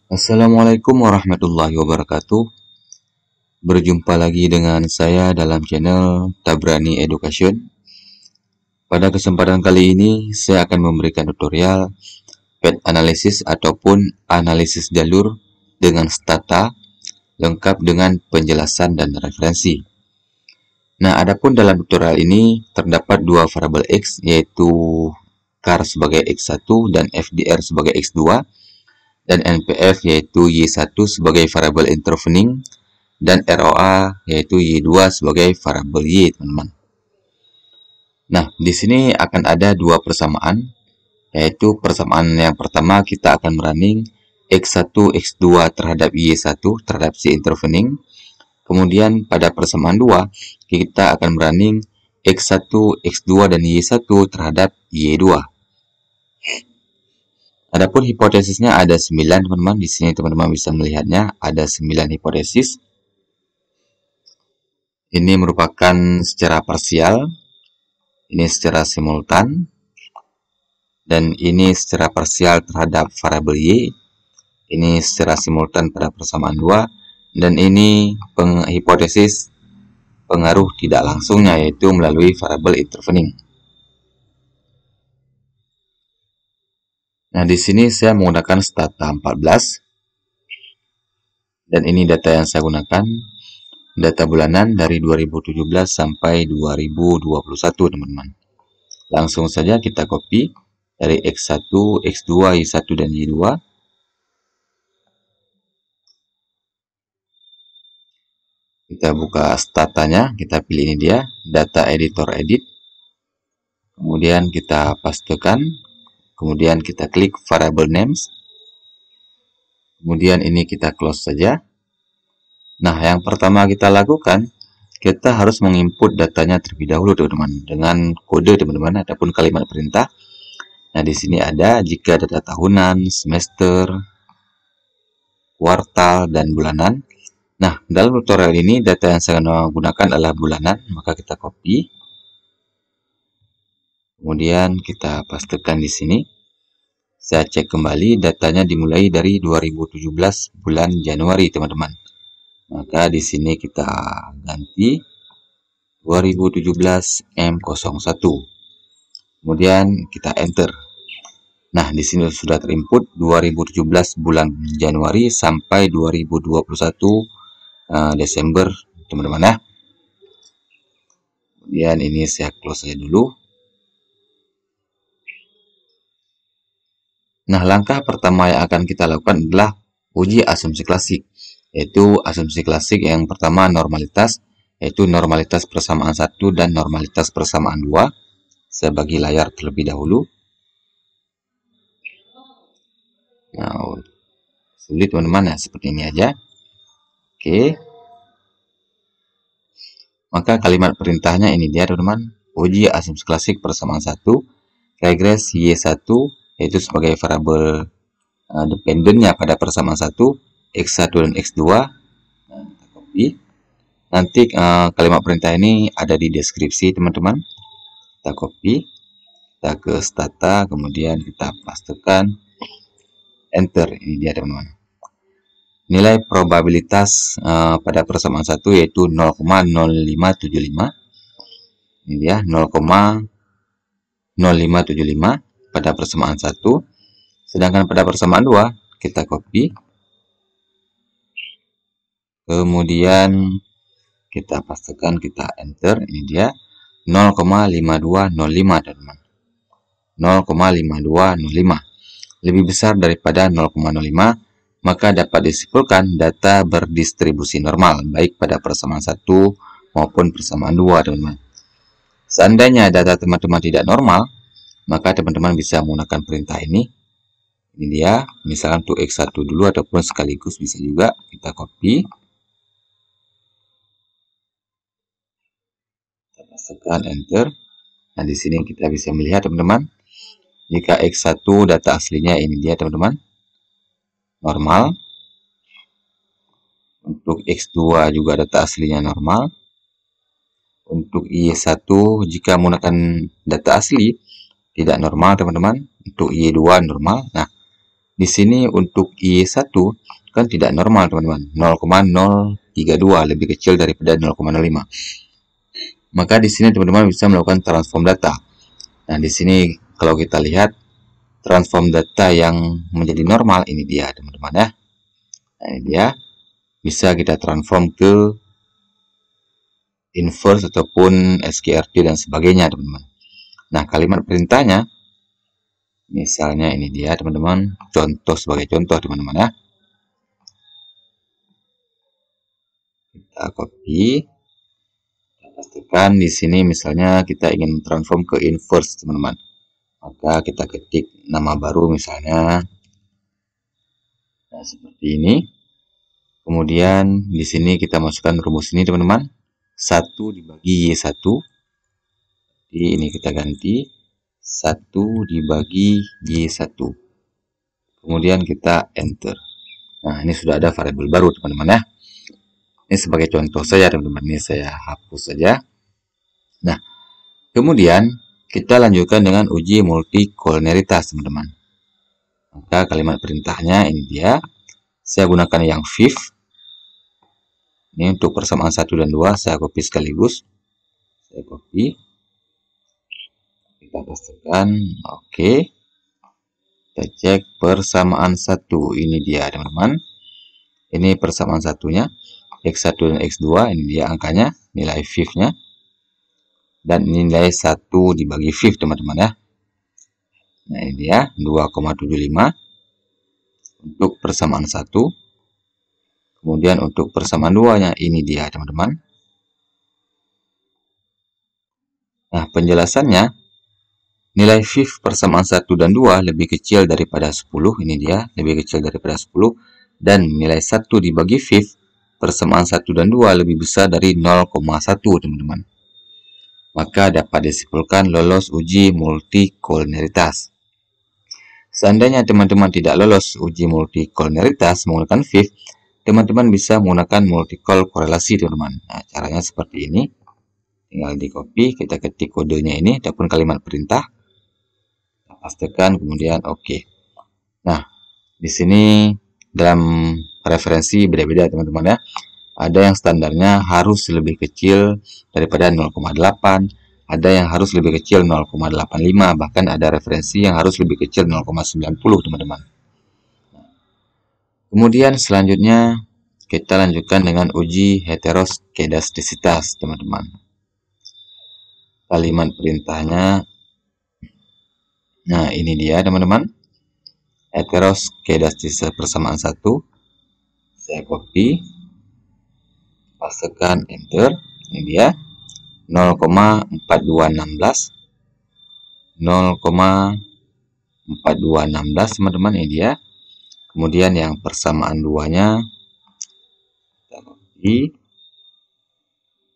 Assalamualaikum warahmatullahi wabarakatuh. Berjumpa lagi dengan saya dalam channel Tabrani Education. Pada kesempatan kali ini, saya akan memberikan tutorial path analysis ataupun analisis jalur dengan stata lengkap dengan penjelasan dan referensi. Nah, adapun dalam tutorial ini terdapat dua variabel X, yaitu char sebagai X1 dan FDR sebagai X2, dan NPF yaitu Y1 sebagai variabel intervening, dan ROA yaitu Y2 sebagai variabel Y, teman-teman. Nah, di sini akan ada dua persamaan, yaitu persamaan yang pertama kita akan running X1, X2 terhadap Y1 terhadap si intervening. Kemudian pada persamaan 2, kita akan running X1, X2 dan Y1 terhadap Y2. Adapun hipotesisnya ada 9, teman-teman. Di sini teman-teman bisa melihatnya ada 9 hipotesis. Ini merupakan secara parsial, ini secara simultan, dan ini secara parsial terhadap variabel Y, ini secara simultan pada persamaan 2, dan ini hipotesis pengaruh tidak langsungnya, yaitu melalui variabel intervening. Nah, di sini saya menggunakan stata 14, dan ini data yang saya gunakan, data bulanan dari 2017 sampai 2021, teman-teman. Langsung saja kita copy dari X1, X2, Y1, dan Y2. Kita buka statanya, kita pilih ini dia, data editor edit. Kemudian kita pastekan, kemudian kita klik variable names. Kemudian ini kita close saja. Nah, yang pertama kita lakukan, kita harus menginput datanya terlebih dahulu, teman-teman, dengan kode, teman-teman, ataupun kalimat perintah. Nah, di sini ada jika data tahunan, semester, kuartal, dan bulanan. Nah, dalam tutorial ini data yang saya gunakan adalah bulanan, maka kita copy. Kemudian kita pastekan di sini. Saya cek kembali, datanya dimulai dari 2017 bulan Januari, teman-teman. Maka di sini kita ganti 2017 M01. Kemudian kita enter. Nah, di sini sudah terinput 2017 bulan Januari sampai 2021 Desember, teman-teman ya. Kemudian ini saya close saja dulu. Nah, langkah pertama yang akan kita lakukan adalah uji asumsi klasik, yaitu asumsi klasik yang pertama normalitas, yaitu normalitas persamaan 1 dan normalitas persamaan 2. Saya bagi layar terlebih dahulu. Nah, sulit teman-teman ya, seperti ini aja. Oke. Maka kalimat perintahnya ini dia, teman-teman. Uji asumsi klasik persamaan 1, regres Y1 yaitu sebagai variabel dependennya pada persamaan 1, X1 dan X2. Nah, kita copy. Nanti kalimat perintah ini ada di deskripsi, teman-teman. Kita copy, kita ke stata, kemudian kita pastekan, enter. Ini dia, teman-teman. Nilai probabilitas pada persamaan 1 yaitu 0,0575. Ini dia 0,0575 pada persamaan 1. Sedangkan pada persamaan 2 kita copy. Kemudian kita pastekan, kita enter. Ini dia 0,5205, teman-teman. 0,5205 lebih besar daripada 0,05, maka dapat disimpulkan data berdistribusi normal, baik pada persamaan 1 maupun persamaan 2, teman-teman. Seandainya data teman-teman tidak normal, maka teman-teman bisa menggunakan perintah ini. Ini dia, misalkan untuk X1 dulu ataupun sekaligus bisa juga. Kita copy. Kita pastekan, enter. Nah, di sini kita bisa melihat, teman-teman, jika X1 data aslinya ini dia, teman-teman, normal. Untuk X2 juga data aslinya normal. Untuk Y1 jika menggunakan data asli tidak normal, teman-teman. Untuk Y2 normal. Nah, di sini untuk I1 kan tidak normal, teman-teman. 0,032 lebih kecil daripada 0,05. Maka di sini teman-teman bisa melakukan transform data. Nah, di sini kalau kita lihat transform data yang menjadi normal, ini dia, teman-teman ya. Nah, ini dia. Bisa kita transform ke inverse ataupun SQRT dan sebagainya, teman-teman. Nah, kalimat perintahnya misalnya ini dia, teman-teman. Contoh sebagai contoh, teman-teman ya. Kita copy, kita pastikan di sini misalnya kita ingin transform ke inverse, teman-teman. Maka kita ketik nama baru misalnya. Nah, seperti ini. Kemudian di sini kita masukkan rumus ini, teman-teman. 1 dibagi Y1. Jadi ini kita ganti 1 dibagi Y1. Kemudian kita enter. Nah, ini sudah ada variabel baru, teman-teman ya. Ini sebagai contoh saja, teman-teman. Ini saya hapus saja. Nah, kemudian kita lanjutkan dengan uji multikoloneritas, teman-teman. Maka kalimat perintahnya ini dia. Saya gunakan yang fifth. Ini untuk persamaan 1 dan 2, saya copy sekaligus. Saya copy. Kita pastikan, oke. Kita cek persamaan 1. Ini dia, teman-teman. Ini persamaan satunya. X1 dan X2, ini dia angkanya, nilai fifth-nya. Dan nilai 1 dibagi fifth, teman-teman ya. Nah, ini dia, 2,75. Untuk persamaan 1. Kemudian untuk persamaan 2-nya, ini dia, teman-teman. Nah, penjelasannya, nilai fifth persamaan 1 dan 2 lebih kecil daripada 10. Ini dia, lebih kecil daripada 10. Dan nilai 1 dibagi fifth persamaan 1 dan 2 lebih besar dari 0,1, teman-teman. Maka dapat disimpulkan lolos uji multikoloneritas. Seandainya teman-teman tidak lolos uji multikoloneritas menggunakan fifth, teman-teman bisa menggunakan multikol korelasi, teman-teman. Nah, caranya seperti ini. Tinggal di copy, kita ketik kodenya ini ataupun kalimat perintah. Kita pastikan, kemudian oke. Nah, di sini dalam referensi beda-beda, teman-teman ya. Ada yang standarnya harus lebih kecil daripada 0,8, ada yang harus lebih kecil 0,85, bahkan ada referensi yang harus lebih kecil 0,90, teman-teman. Kemudian selanjutnya kita lanjutkan dengan uji heteroskedastisitas, teman-teman. Kalimat perintahnya, nah ini dia, teman-teman. Heteroskedastisitas persamaan 1. Saya copy, pastikan enter. Ini dia, 0,4216, 0,4216, teman-teman. Ini dia. Kemudian yang persamaan 2-nya kita copy.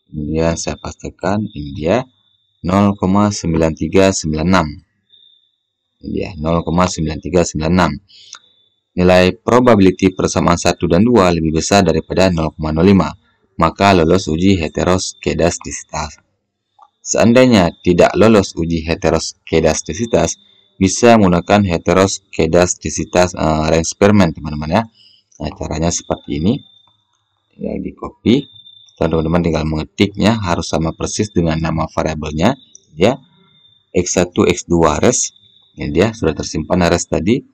Kemudian saya pastikan ini dia 0,9396. Ini dia 0,9396. Nilai probability persamaan 1 dan 2 lebih besar daripada 0,05. Maka lolos uji heteroskedastisitas. Seandainya tidak lolos uji heteroskedastisitas, bisa menggunakan heteroskedastisitas range experiment, teman-teman ya. Nah, caranya seperti ini. Tinggal di copy. Teman-teman tinggal mengetiknya, harus sama persis dengan nama variabelnya ya. X1 X2 res. Ini dia, sudah tersimpan res tadi.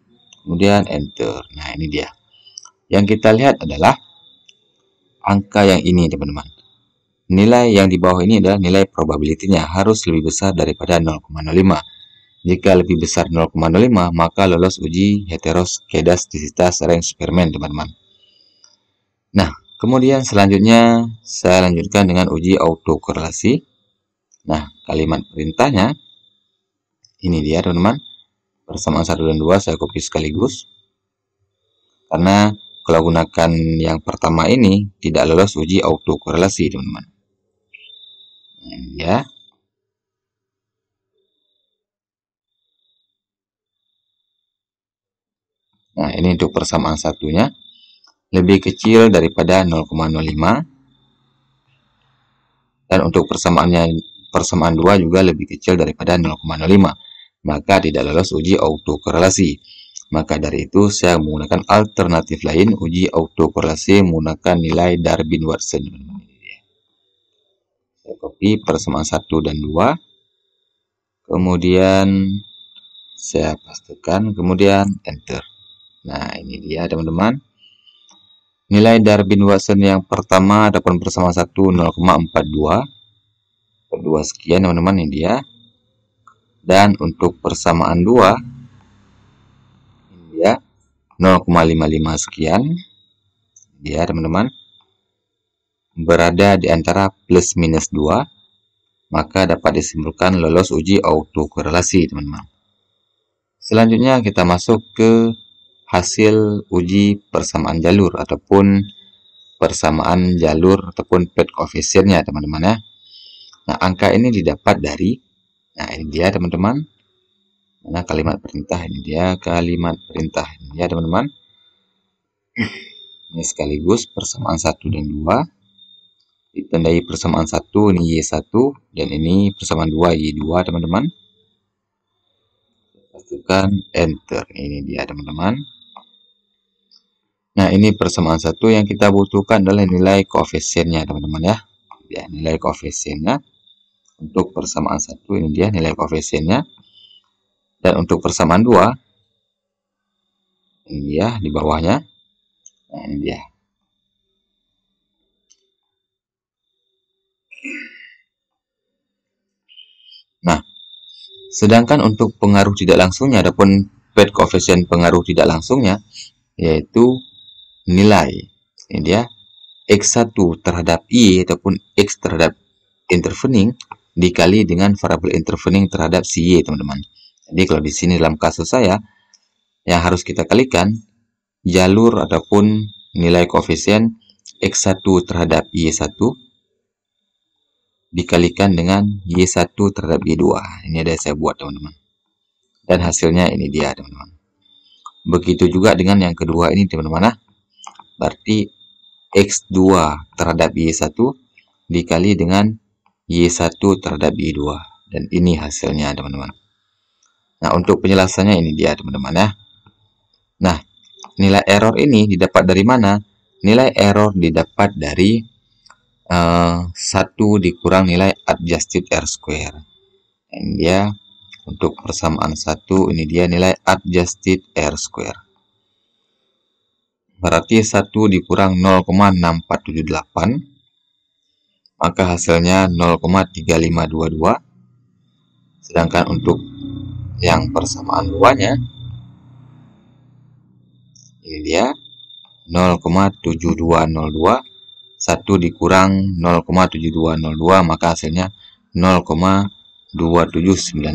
Kemudian enter. Nah, ini dia. Yang kita lihat adalah angka yang ini, teman-teman. Nilai yang di bawah ini adalah nilai probability-nya, harus lebih besar daripada 0,05. Jika lebih besar 0,05, maka lolos uji heteroskedastisitas range experiment, teman-teman. Nah, kemudian selanjutnya saya lanjutkan dengan uji autokorelasi. Nah, kalimat perintahnya ini dia, teman-teman. Persamaan 1 dan 2 saya copy sekaligus. Karena kalau gunakan yang pertama ini tidak lolos uji autokorelasi, teman-teman. Nah, ya. Nah, ini untuk persamaan satunya lebih kecil daripada 0,05. Dan untuk persamaan 2 juga lebih kecil daripada 0,05. Maka tidak lolos uji autokorelasi. Maka dari itu saya menggunakan alternatif lain, uji autokorelasi menggunakan nilai Darwin-Watson. Saya copy persamaan 1 dan 2. Kemudian saya pastikan, kemudian enter. Nah, ini dia teman-teman. Nilai Darwin-Watson yang pertama adapun persamaan 1 0,42. 2 sekian teman-teman, ini dia. Dan untuk persamaan 2 ini dia 0,55 sekian. Dia teman-teman berada di antara plus minus 2, maka dapat disimpulkan lolos uji autokorelasi teman-teman. Selanjutnya kita masuk ke hasil uji persamaan jalur ataupun persamaan jalur ataupun path koefisiennya teman-teman ya. Nah, angka ini didapat dari, nah ini dia teman-teman. Mana kalimat perintah, ini dia kalimat perintah, ini dia teman-teman. Ini sekaligus persamaan 1 dan 2. Ditandai persamaan 1 ini Y1 dan ini persamaan 2 Y2 teman-teman. Pastikan enter. Ini dia teman-teman. Nah, ini persamaan 1 yang kita butuhkan adalah nilai koefisiennya teman-teman ya. Ya, nilai koefisiennya untuk persamaan 1 ini dia nilai koefisiennya. Dan untuk persamaan 2 ini dia di bawahnya. Nah, ini dia. Nah, sedangkan untuk pengaruh tidak langsungnya ataupun path koefisien pengaruh tidak langsungnya yaitu nilai ini dia X1 terhadap Y ataupun X terhadap intervening dikali dengan variabel intervening terhadap si Y teman-teman. Jadi kalau di sini dalam kasus saya yang harus kita kalikan jalur ataupun nilai koefisien X1 terhadap Y1 dikalikan dengan Y1 terhadap Y2. Ini ada saya buat teman-teman. Dan hasilnya ini dia teman-teman. Begitu juga dengan yang kedua ini teman-teman. Berarti X2 terhadap Y1 dikali dengan Y1 terhadap Y2. Dan ini hasilnya teman-teman. Nah, untuk penjelasannya ini dia teman-teman ya. Nah, nilai error ini didapat dari mana? Nilai error didapat dari 1 dikurang nilai adjusted R square. Ini dia untuk persamaan 1 ini dia nilai adjusted R square. Berarti 1 dikurang 0,6478 maka hasilnya 0,3522. Sedangkan untuk yang persamaan 2-nya ini dia 0,7202. 1 dikurang 0,7202 maka hasilnya 0,2798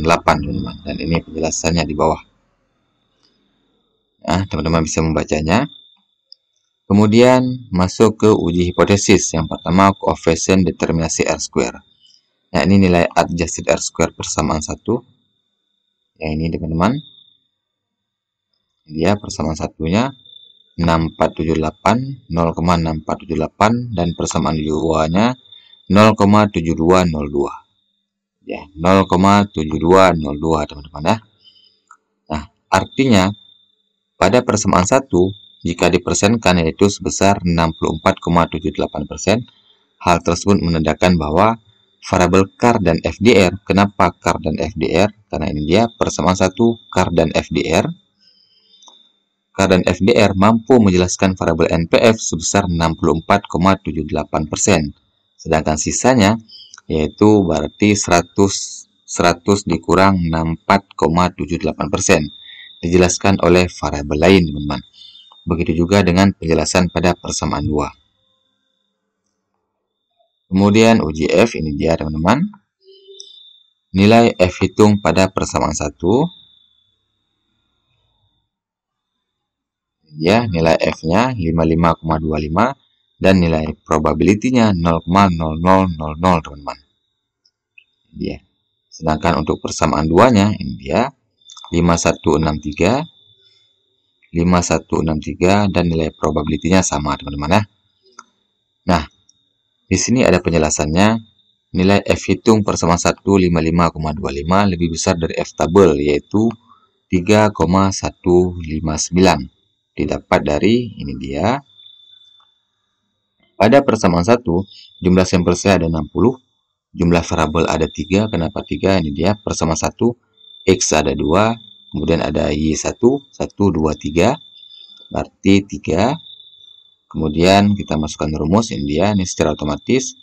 teman-teman. Dan ini penjelasannya di bawah. Nah, teman-teman bisa membacanya. Kemudian masuk ke uji hipotesis. Yang pertama koefisien determinasi R square. Nah, ini nilai adjusted R square persamaan 1. Yang ini teman-teman. Dia persamaan satunya 6478, 0,6478 dan persamaan 2-nya 0,7202. Ya, 0,7202 teman-teman ya. Nah, artinya pada persamaan 1 jika dipersenkan yaitu sebesar 64,78%. Hal tersebut menandakan bahwa variabel CAR dan FDR, kenapa CAR dan FDR? Karena ini dia persamaan 1 CAR dan FDR. CAR dan FDR mampu menjelaskan variabel NPF sebesar 64,78%. Sedangkan sisanya yaitu berarti 100 dikurang 64,78%. Dijelaskan oleh variabel lain, teman-teman. Begitu juga dengan penjelasan pada persamaan 2. Kemudian uji F ini dia, teman-teman. Nilai F hitung pada persamaan 1. Ya, nilai F-nya 55,25 dan nilai probability-nya 0,0000 teman-teman. Dia. Sedangkan untuk persamaan 2-nya ini dia 5163 dan nilai probability-nya sama teman-teman ya. Nah, di sini ada penjelasannya. Nilai F hitung persamaan 1 55,25 lebih besar dari F tabel yaitu 3,159. Didapat dari, ini dia, pada persamaan 1, jumlah sampel saya ada 60, jumlah variabel ada 3, kenapa 3? Ini dia, persamaan 1, X ada 2, kemudian ada Y1, 1, 2, 3, berarti 3, kemudian kita masukkan rumus, ini dia, ini secara otomatis,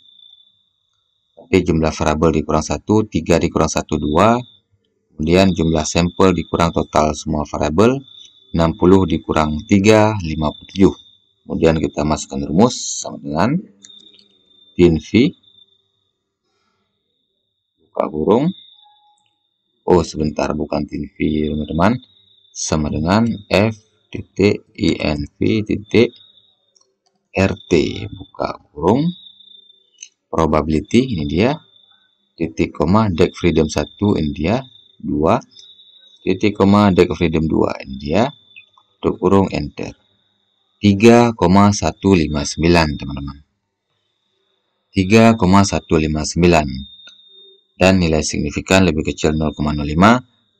tapi jumlah variabel dikurang 1, 3 dikurang 1, 2, kemudian jumlah sampel dikurang total semua variabel, 60 dikurang 3, 57. Kemudian kita masukkan rumus sama dengan tin V, buka kurung, oh sebentar, bukan tin V teman-teman, sama dengan F titik INV titik RT, buka kurung, probability, ini dia, titik koma deg freedom 1, ini dia, 2, titik koma deg freedom 2, ini dia, tutup kurung, enter. 3,159 teman-teman, 3,159, dan nilai signifikan lebih kecil 0,05,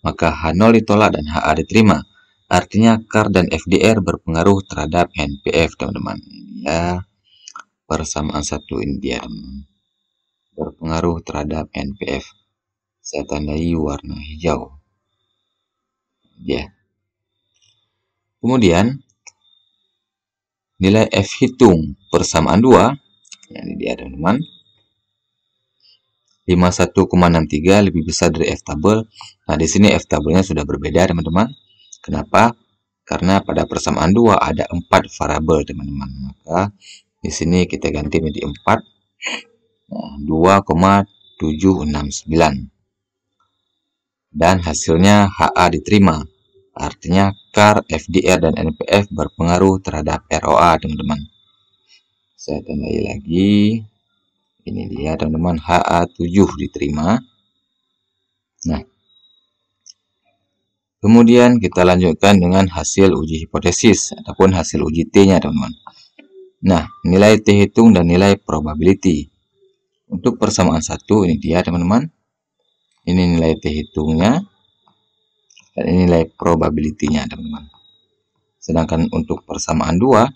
maka H0 ditolak dan HA diterima. Artinya CAR dan FDR berpengaruh terhadap NPF teman-teman. Ini ya, persamaan 1 ini dia teman-teman, berpengaruh terhadap NPF. Saya tandai warna hijau. Ya. Kemudian nilai F hitung persamaan 2, ini dia teman-teman, 51,63 lebih besar dari F tabel. Nah, di sini F tabelnya sudah berbeda teman-teman. Kenapa? Karena pada persamaan 2 ada 4 variabel teman-teman. Maka di sini kita ganti menjadi 4. Nah, 2,769. Dan hasilnya HA diterima. Artinya CAR, FDR, dan NPF berpengaruh terhadap ROA teman-teman. Saya tandai lagi. Ini dia teman-teman, HA7 diterima. Nah, kemudian kita lanjutkan dengan hasil uji hipotesis ataupun hasil uji T-nya teman-teman. Nah, nilai T hitung dan nilai probability. Untuk persamaan 1 ini dia teman-teman. Ini nilai T hitungnya dan ini nilai probability-nya teman-teman. Sedangkan untuk persamaan 2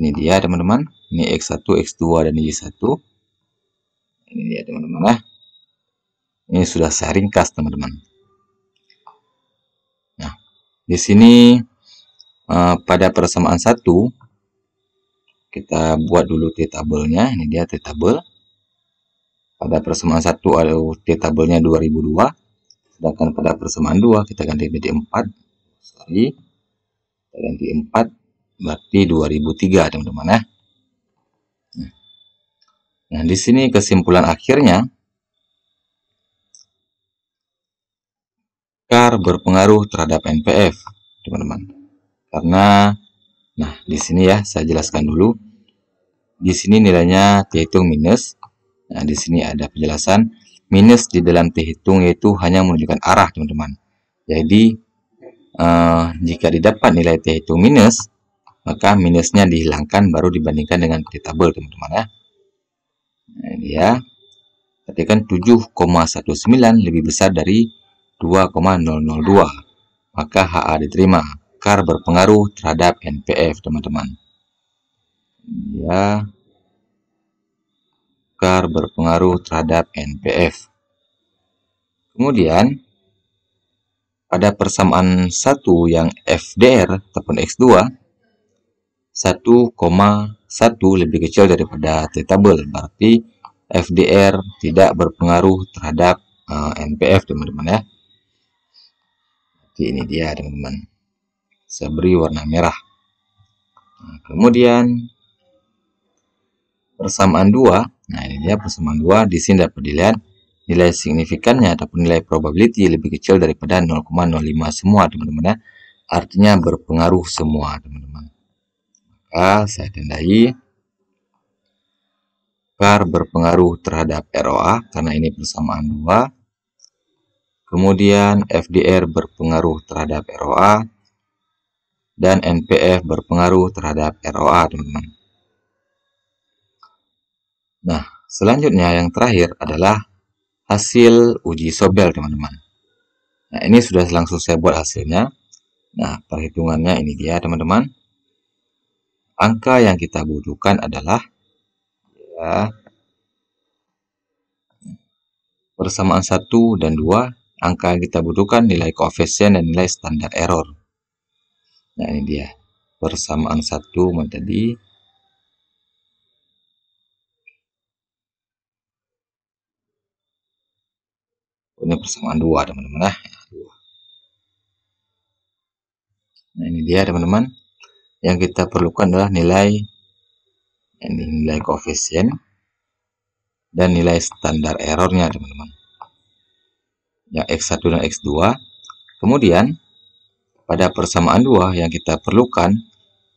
ini dia teman-teman. Ini X1, X2 dan Y1. Ini dia teman-teman ya. Ini sudah saya ringkas teman-teman. Nah, di sini pada persamaan 1 kita buat dulu T tabelnya. Ini dia T tabel. Pada persamaan 1 ada T tabelnya 2002. Sedangkan pada persamaan 2 kita ganti menjadi 4. Sorry. Kita ganti 4 berarti 2003 teman-teman ya. Nah, di sini kesimpulan akhirnya CAR berpengaruh terhadap NPF, teman-teman. Karena, nah di sini ya saya jelaskan dulu. Di sini nilainya T hitung minus. Nah, di sini ada penjelasan minus di dalam T hitung yaitu hanya menunjukkan arah, teman-teman. Jadi jika didapat nilai T hitung minus, maka minusnya dihilangkan baru dibandingkan dengan T tabel, teman-teman ya. Nah, ini ya. Ketika 7,19 lebih besar dari 2,002, maka HA diterima. CAR berpengaruh terhadap NPF, teman-teman. Ya, CAR berpengaruh terhadap NPF. Kemudian, pada persamaan 1 yang FDR ataupun X2, 1,1 lebih kecil daripada T tabel. Berarti FDR tidak berpengaruh terhadap NPF, teman-teman ya. Ini dia teman-teman, saya beri warna merah. Nah, kemudian persamaan 2, nah ini dia persamaan 2, di sini dapat dilihat nilai signifikannya ataupun nilai probability lebih kecil daripada 0,05 semua teman-teman ya. Artinya berpengaruh semua teman-teman. Maka saya tandai CAR berpengaruh terhadap ROA karena ini persamaan 2. Kemudian FDR berpengaruh terhadap ROA dan NPF berpengaruh terhadap ROA, teman-teman. Nah, selanjutnya yang terakhir adalah hasil uji Sobel, teman-teman. Nah, ini sudah langsung saya buat hasilnya. Nah, perhitungannya ini dia teman-teman. Angka yang kita butuhkan adalah ya, persamaan 1 dan 2. Angka yang kita butuhkan nilai koefisien dan nilai standar error. Nah, ini dia. Persamaan 1 tadi. Ini persamaan 2 teman-teman ya. Nah, ini dia teman-teman. Yang kita perlukan adalah nilai koefisien dan nilai standar errornya teman-teman. Yang X1 dan X2. Kemudian pada persamaan 2 yang kita perlukan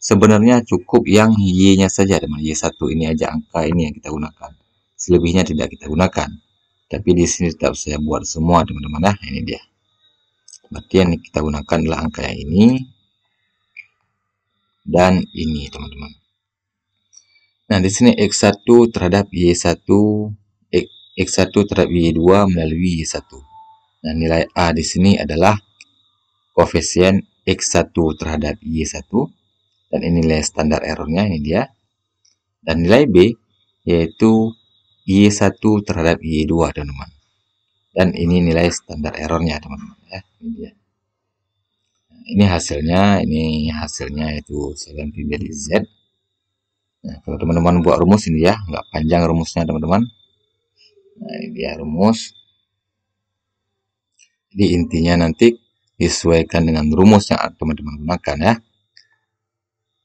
sebenarnya cukup yang Y-nya saja teman-teman. Y1 ini aja angka ini yang kita gunakan. Selebihnya tidak kita gunakan. Tapi di sini tetap saya buat semua teman-teman. Nah, ini dia. Berarti yang kita gunakan adalah angka yang ini dan ini teman-teman. Nah, di sini X1 terhadap Y1, X1 terhadap Y2 melalui Y1. Nah, nilai A di sini adalah koefisien X1 terhadap Y1 dan ini nilai standar errornya, ini dia. Dan nilai B yaitu Y1 terhadap Y2 teman-teman. Dan ini nilai standar errornya teman-teman ya. Ini dia. Nah, ini hasilnya itu saya ganti jadi Z. Nah, kalau teman-teman buat rumus ini ya, nggak panjang rumusnya teman-teman. Nah, ini dia rumus. Jadi intinya nanti disesuaikan dengan rumus yang teman-teman gunakan ya.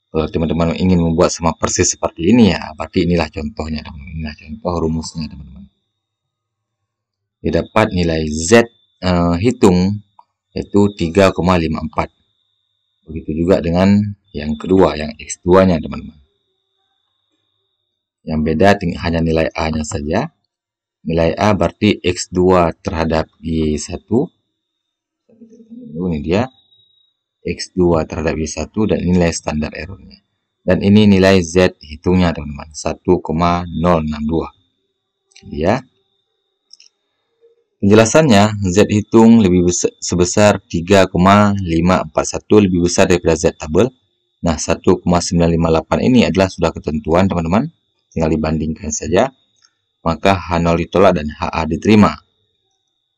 Kalau teman-teman ingin membuat sama persis seperti ini ya, berarti inilah contohnya teman-teman. Inilah contoh rumusnya teman-teman. Didapat nilai Z hitung yaitu 3,54. Begitu juga dengan yang kedua, yang X2-nya teman-teman. Yang beda hanya nilai A-nya saja. Nilai A berarti X2 terhadap Y1. Ini dia. X2 terhadap Y1 dan nilai standar errornya. Dan ini nilai Z hitungnya teman-teman. 1,062. Ya. Penjelasannya, Z hitung lebih sebesar 3,541 lebih besar daripada Z tabel. Nah, 1,958 ini adalah sudah ketentuan teman-teman. Tinggal dibandingkan saja. Maka H0 ditolak dan HA diterima.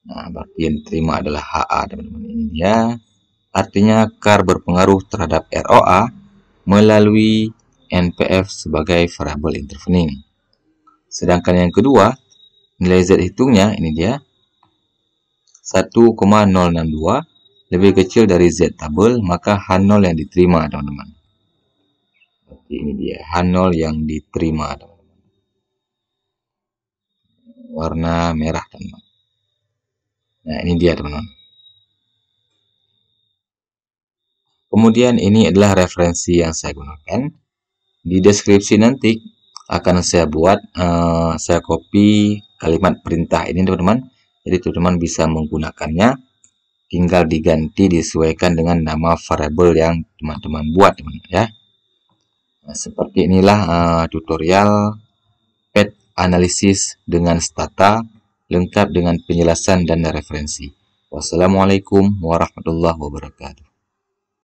Nah, berarti yang diterima adalah HA teman-teman. Ini dia. Artinya CAR berpengaruh terhadap ROA melalui NPF sebagai variabel intervening. Sedangkan yang kedua, nilai Z hitungnya ini dia 1,062 lebih kecil dari Z tabel, maka H0 yang diterima teman-teman. Berarti ini dia H0 yang diterima teman-teman. Warna merah teman-teman. Nah, ini dia teman-teman. Kemudian ini adalah referensi yang saya gunakan. Di deskripsi nanti akan saya buat, saya copy kalimat perintah ini teman-teman. Jadi teman-teman bisa menggunakannya, tinggal diganti disesuaikan dengan nama variabel yang teman-teman buat teman-teman ya. Nah, seperti inilah tutorial PET analisis dengan stata lengkap dengan penjelasan dan referensi. Wassalamualaikum warahmatullahi wabarakatuh.